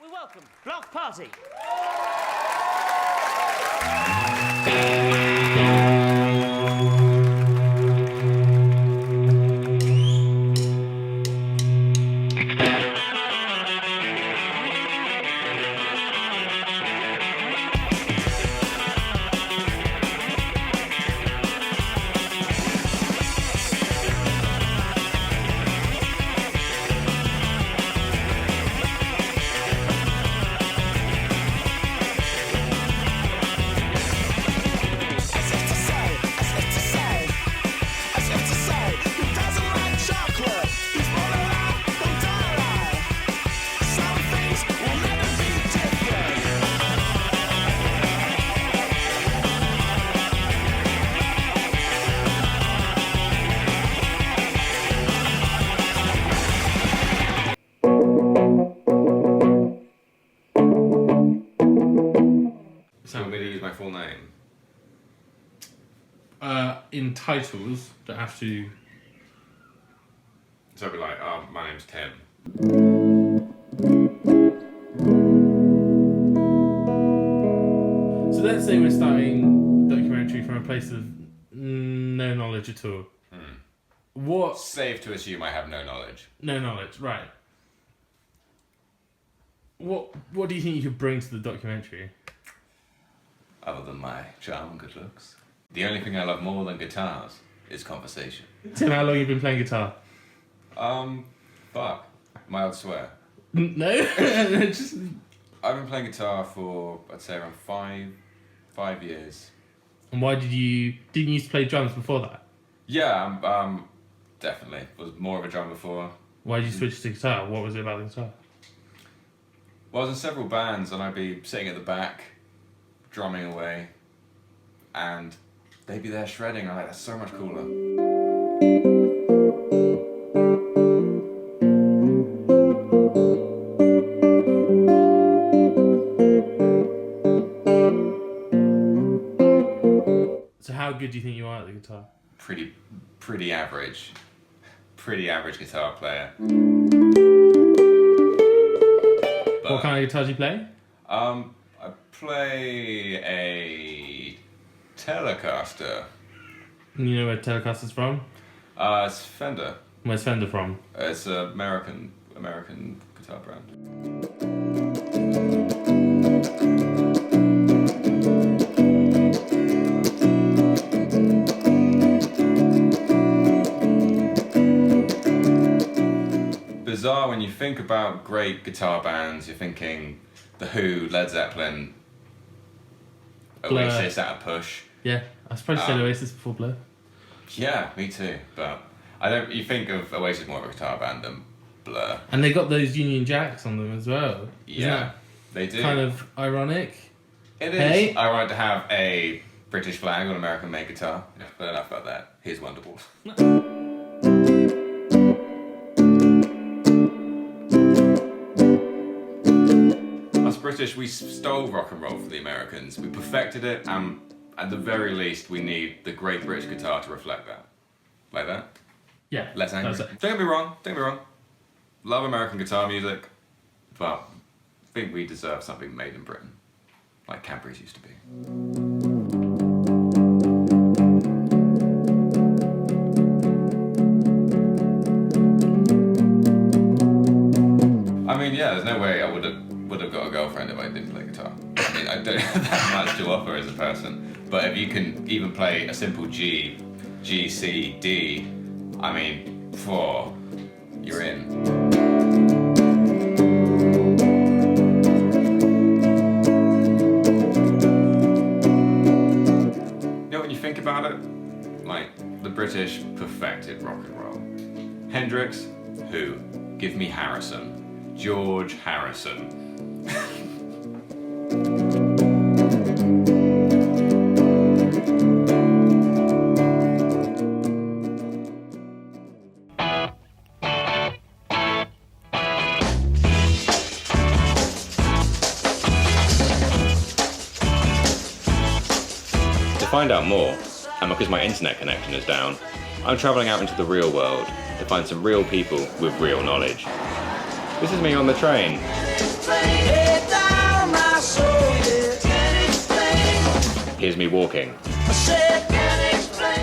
we welcome Block Party. So I'm going to use my full name. In titles, don't have to. So I'll be like, my name's Tim. So let's say we're starting a documentary from a place of no knowledge at all. What? Safe to assume I have no knowledge. No knowledge, right. What do you think you could bring to the documentary? Other than my charm and good looks. The only thing I love more than guitars is conversation. Tim, how long have you been playing guitar? Fuck. Mild swear. No? Just... I've been playing guitar for, I'd say, around five years. And why didn't you used to play drums before that? Yeah, definitely. Was more of a drummer before. Why did you switch to guitar? What was it about the guitar? Well, I was in several bands and I'd be sitting at the back, drumming away, and they'd be there shredding. I'm like, that's so much cooler. So how good do you think you are at the guitar? Pretty average. Pretty average guitar player. But, What kind of guitar do you play? I play a Telecaster. You know where Telecaster's from? It's Fender. Where's Fender from? It's an American guitar brand. Bizarre when you think about great guitar bands, you're thinking The Who, Led Zeppelin, Blur. Oasis at a push. Yeah, I suppose you said Oasis before Blur. Yeah, me too, but you think of Oasis more of a guitar band than Blur. And they got those Union Jacks on them as well. Yeah, they do. Kind of ironic. It is ironic to have a British flag on an American-made guitar. Yeah, but enough about that. Here's Wonderwall. Us British, we stole rock and roll from the Americans. We perfected it, and at the very least, we need the great British guitar to reflect that. Like that? Yeah. Less angry. Don't get me wrong. Love American guitar music, but I think we deserve something made in Britain, like Cadbury's used to be. I mean, yeah, there's no way I would have got a girlfriend if I didn't play guitar. I mean, I don't have that much to offer as a person, but if you can even play a simple G, C, D, I mean, you're in. You know, when you think about it, like, the British perfected rock and roll. Hendrix, who? Give me Harrison. George Harrison. To find out more, and because my internet connection is down, I'm travelling out into the real world to find some real people with real knowledge. This is me on the train. here's me walking.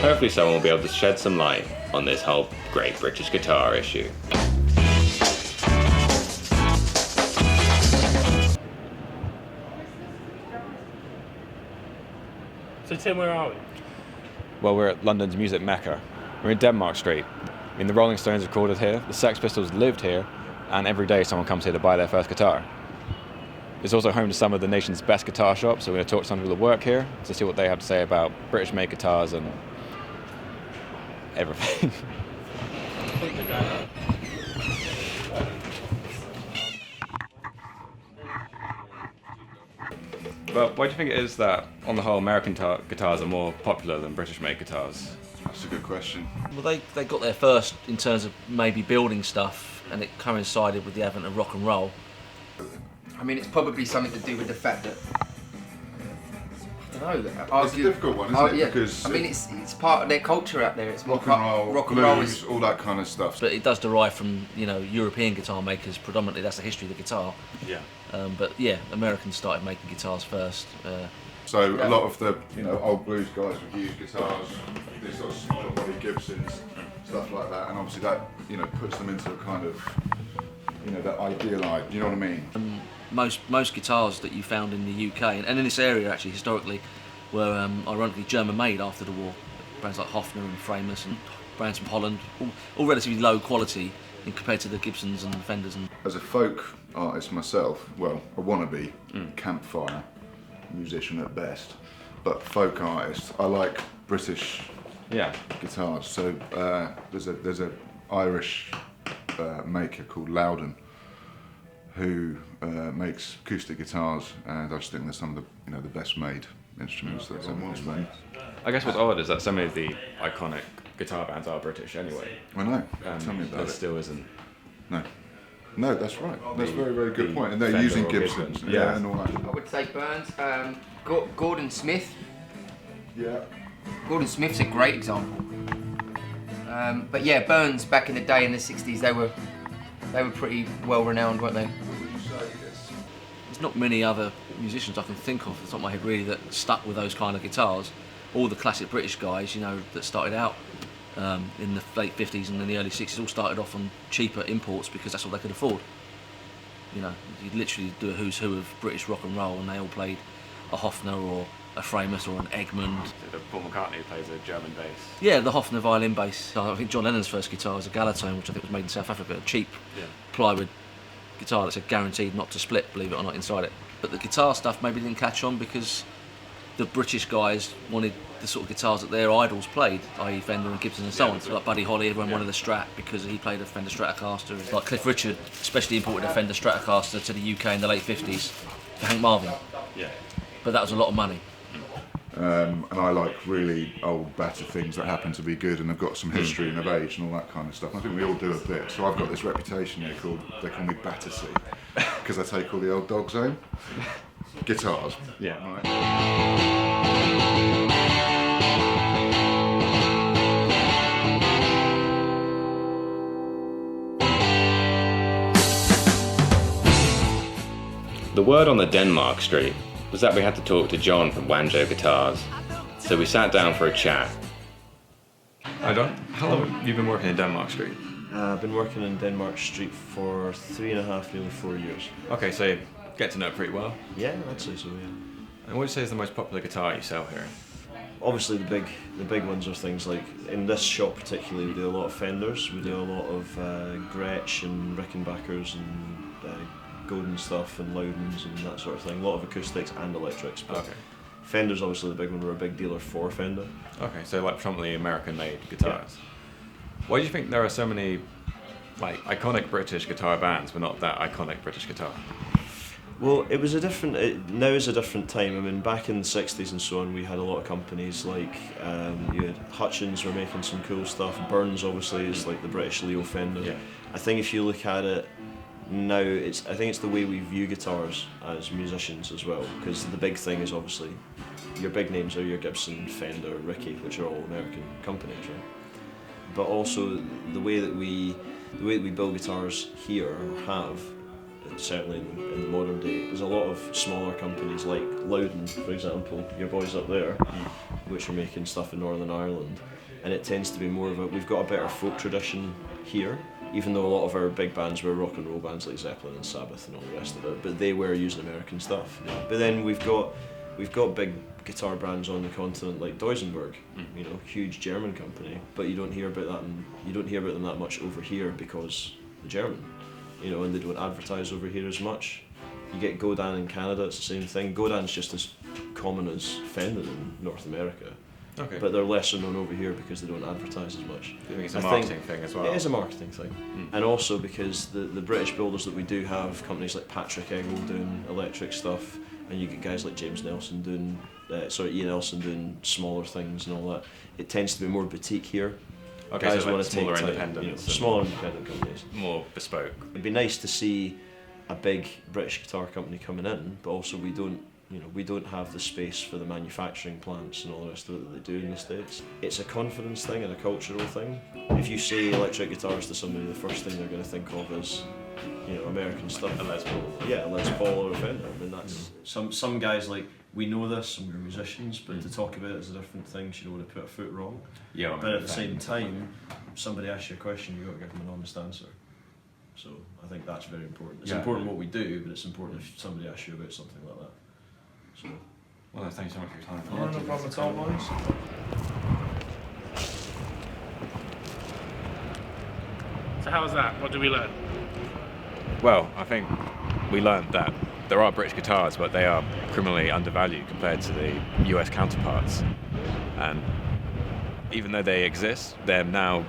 Hopefully someone will be able to shed some light on this whole great British guitar issue. So Tim, where are we? Well, we're at London's music mecca. We're in Denmark Street. I mean, the Rolling Stones recorded here, the Sex Pistols lived here, and every day someone comes here to buy their first guitar. It's also home to some of the nation's best guitar shops, so we're going to talk to some people that work here to see what they have to say about British-made guitars and everything. But why do you think it is that, on the whole, American guitars are more popular than British-made guitars? That's a good question. Well, they got there first in terms of maybe building stuff, and it coincided with the advent of rock and roll. I mean, it's probably something to do with the fact that I don't know. It's a difficult one, isn't it? Yeah. Because I mean, it's part of their culture out there. It's rock and roll is all that kind of stuff. But it does derive from European guitar makers predominantly. That's the history of the guitar. Yeah. But yeah, Americans started making guitars first. So a lot of the old blues guys would use guitars, these sort of smaller body Gibsons, stuff like that, and obviously that puts them into a kind of that idealised. You know what I mean? Most guitars that you found in the UK and in this area actually historically were ironically German made after the war. Brands like Hofner and Framus and brands from Holland, all relatively low quality compared to the Gibsons and Fenders. And As a folk artist myself, well, I want to be campfire musician at best, but folk artist, I like British guitars. So there's a Irish maker called Loudon who makes acoustic guitars, and I just think they're some of the best made instruments that's ever been made. I guess what's odd is that so many of the iconic guitar bands are British anyway. I know. Tell me about there it. still isn't. No, that's right. That's a very, very good point. And they're Fender using or Gibsons, Gibson. Yeah. and all that. I would say Burns, Gordon Smith. Yeah. Gordon Smith's a great example. But yeah, Burns back in the day in the '60s, they were pretty well renowned, weren't they? there's not many other musicians I can think of off the top of my head really that stuck with those kind of guitars. All the classic British guys, that started out in the late 50s and in the early 60s all started off on cheaper imports because that's all they could afford. You'd literally do a who's who of British rock and roll and they all played a Hofner or a Framus or an Egmond. The Paul McCartney plays a German bass. Yeah, the Hofner violin bass. I think John Lennon's first guitar was a Galatone, which I think was made in South Africa, a cheap plywood guitar that's guaranteed not to split, believe it or not, inside it. But the guitar stuff maybe didn't catch on because the British guys wanted the sort of guitars that their idols played, i.e. Fender and Gibson and so on. So like Buddy Holly, everyone wanted a Strat because he played a Fender Stratocaster. Like Cliff Richard, especially imported a Fender Stratocaster to the UK in the late 50s for Hank Marvin. Yeah. But that was a lot of money. And I like really old, battered things that happen to be good and have got some history and of age and all that kind of stuff. I think we all do a bit. So I've got this reputation here they call me Battersea, because I take all the old dogs home. Guitars. Yeah. Right. The word on the Denmark Street was that we had to talk to John from Wanjo Guitars, so we sat down for a chat. Hi John, how long have you been working in Denmark Street? I've been working in Denmark Street for 3.5, nearly 4 years. Okay, so you get to know it pretty well. Yeah, I'd say so, yeah. And what would you say is the most popular guitar you sell here? Obviously the big ones are things like, in this shop particularly, we do a lot of Fenders, we do a lot of Gretsch and Rickenbackers and Godin stuff and Loudons and that sort of thing. A lot of acoustics and electrics, but Okay. Fender's obviously the big one. We're a big dealer for Fender. Okay, so like predominantly American-made guitars. Why do you think there are so many like iconic British guitar bands, but not that iconic British guitar? Well, it was now is a different time. I mean, back in the 60s and so on, we had a lot of companies like, you had Hutchins were making some cool stuff. Burns obviously is like the British Leo Fender. Yeah. I think if you look at it now, I think it's the way we view guitars as musicians as well, because the big thing is obviously your big names are your Gibson, Fender, Ricky, which are all American companies, right? But also the way that we build guitars here, or have, certainly in the modern day, there's a lot of smaller companies like Loudon, for example, your boys up there, which are making stuff in Northern Ireland, and it tends to be more of we've got a better folk tradition here, even though a lot of our big bands were rock and roll bands like Zeppelin and Sabbath and all the rest of it, but they were using American stuff. But then we've got big guitar brands on the continent like Duesenberg, you know, huge German company, but you don't hear about them that much over here because they're German, you know, and they don't advertise over here as much. You get Godin in Canada, it's the same thing. Godin's just as common as Fender in North America. Okay. But they're lesser known over here because they don't advertise as much. I think it's a marketing thing as well. It is a marketing thing. And also because the British builders that we do have, companies like Patrick Eggle doing electric stuff, and you get guys like James Nelson doing, Ian Nelson doing smaller things and all that. It tends to be more boutique here. Okay, Guys so want like to take smaller time, independents. smaller independent companies. More bespoke. It'd be nice to see a big British guitar company coming in, but also we don't have the space for the manufacturing plants and all the rest of it that they do in the States. It's a confidence thing and a cultural thing. If you say electric guitars to somebody, the first thing they're going to think of is, you know, American stuff. A Les Paul. Yeah, a Les Paul or a Fender. I mean, that's some guys, like, we know this and we're musicians, but to talk about it is a different thing. You don't want to put a foot wrong. Yeah. But at the same time, somebody asks you a question, you've got to give them an honest answer. So I think that's very important. It's important what we do, but it's important if somebody asks you about something like that. So, Well, thanks so much for your time. no problem at all, boys. So how was that? What did we learn? Well, I think we learned that there are British guitars, but they are criminally undervalued compared to the US counterparts. And even though they exist, they're now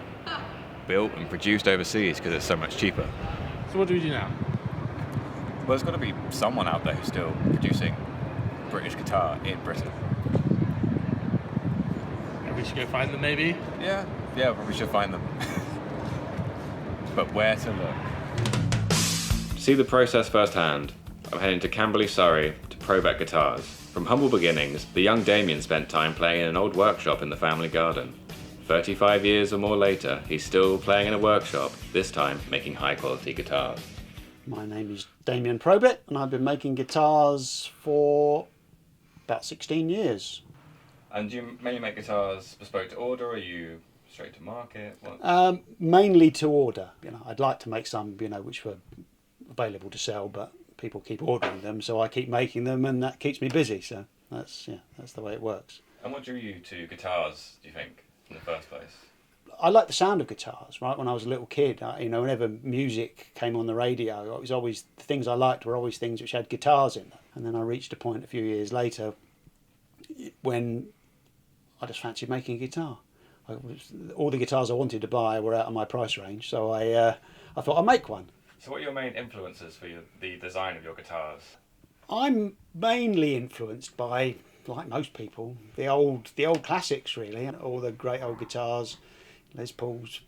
built and produced overseas because it's so much cheaper. So what do we do now? Well, there's got to be someone out there who's still producing British guitar in Britain. And we should go find them maybe? Yeah, but we should find them. But where to look? To see the process firsthand, I'm heading to Camberley, Surrey, to Probec Guitars. From humble beginnings, the young Damien spent time playing in an old workshop in the family garden. 35 years or more later, he's still playing in a workshop, this time making high-quality guitars. My name is Damien Probit, and I've been making guitars for about 16 years. And do you mainly make guitars bespoke to order, or are you straight to market? What? Mainly to order. You know, I'd like to make some, you know, which were available to sell, but people keep ordering them, so I keep making them, and that keeps me busy. So that's the way it works. And what drew you to guitars, do you think, in the first place? I like the sound of guitars, right? When I was a little kid, you know, whenever music came on the radio, it was always, the things I liked were always things which had guitars in them. And then I reached a point a few years later when I just fancied making a guitar. All the guitars I wanted to buy were out of my price range, so I thought I'd make one. So what are your main influences for the design of your guitars? I'm mainly influenced by, like most people, the old classics really, and all the great old guitars, Les Pauls,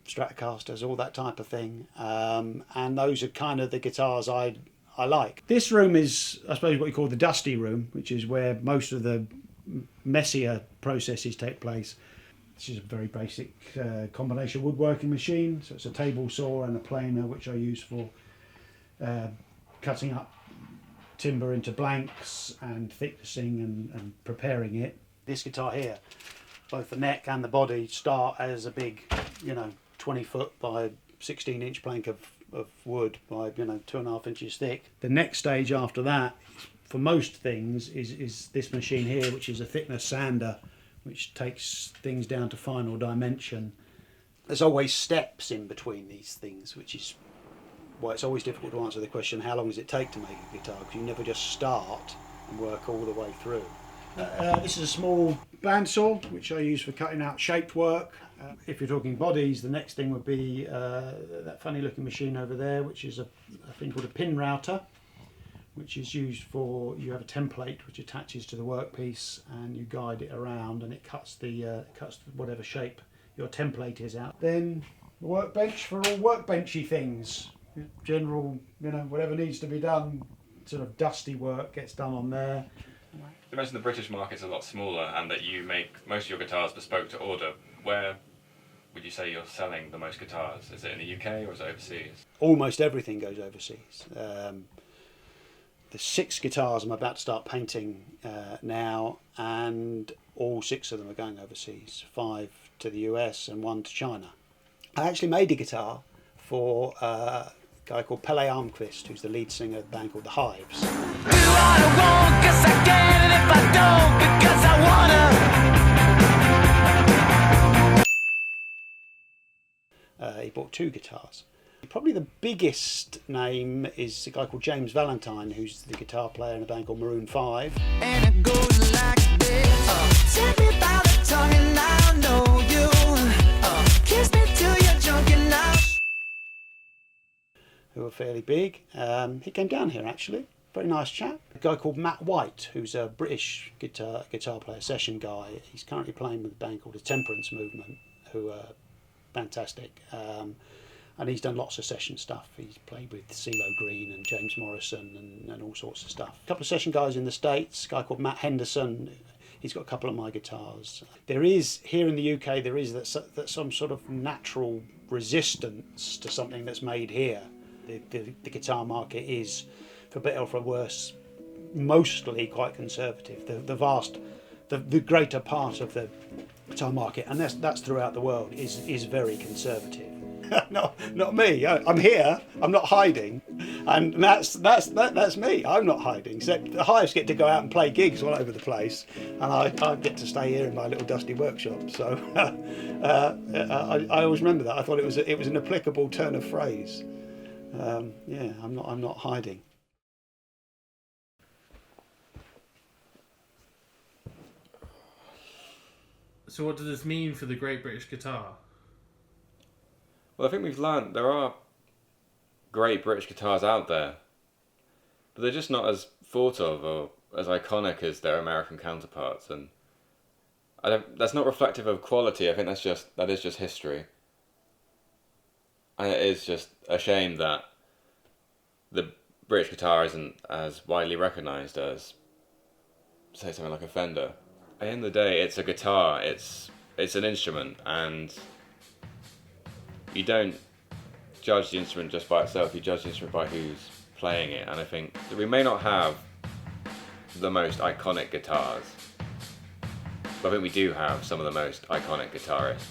Stratocasters, all that type of thing, and those are kind of the guitars I like. This room is, I suppose, what you call the dusty room, which is where most of the messier processes take place. This is a very basic combination woodworking machine, so it's a table saw and a planer, which I use for cutting up timber into blanks and thicknessing and preparing it. This guitar here, both the neck and the body start as a big, 20 foot by 16 inch plank of wood by 2.5 inches thick. The next stage after that, for most things, is this machine here, which is a thickness sander, which takes things down to final dimension. There's always steps in between these things, which is why it's always difficult to answer the question, how long does it take to make a guitar? Because you never just start and work all the way through. This is a small bandsaw, which I use for cutting out shaped work. If you're talking bodies, the next thing would be that funny looking machine over there, which is a thing called a pin router, which is used for, you have a template which attaches to the workpiece and you guide it around and it cuts whatever shape your template is out. Then the workbench for all workbenchy things. General, whatever needs to be done, sort of dusty work gets done on there. You mentioned the British market's a lot smaller and that you make most of your guitars bespoke to order. Where would you say you're selling the most guitars? Is it in the UK or is it overseas? Almost everything goes overseas. There's 6 guitars I'm about to start painting now, and all 6 of them are going overseas. 5 to the US and 1 to China. I actually made a guitar for a guy called Pele Almqvist, who's the lead singer of a band called The Hives. Do what I want, 'cause I can, and if I don't, because I wanna. He bought 2 guitars. Probably the biggest name is a guy called James Valentine, who's the guitar player in a band called Maroon 5. And it goes like this. Take me by the tongue and I'll know you. Kiss me till you're drunk and now. Who are fairly big. He came down here actually. Very nice chap. A guy called Matt White, who's a British guitar player, session guy. He's currently playing with a band called the Temperance Movement, who are fantastic. And he's done lots of session stuff. He's played with CeeLo Green and James Morrison and all sorts of stuff. A couple of session guys in the States, a guy called Matt Henderson. He's got a couple of my guitars. There is, here in the UK, there is that some sort of natural resistance to something that's made here. The guitar market is, for better or for worse, mostly quite conservative. The greater part of the guitar market, and that's throughout the world, is very conservative. Not me. I'm here. I'm not hiding, and that's me. I'm not hiding. Except the Hives get to go out and play gigs all over the place, and I get to stay here in my little dusty workshop. So I always remember that. I thought it was an applicable turn of phrase. Yeah, I'm not hiding. So what does this mean for the Great British Guitar? Well, I think we've learned there are great British guitars out there, but they're just not as thought of or as iconic as their American counterparts, and that's not reflective of quality. I think that is just history, and it is just a shame that the British guitar isn't as widely recognised as, say, something like a Fender. At the end of the day, it's a guitar. It's an instrument, and you don't judge the instrument just by itself, you judge the instrument by who's playing it. And I think that we may not have the most iconic guitars, but I think we do have some of the most iconic guitarists.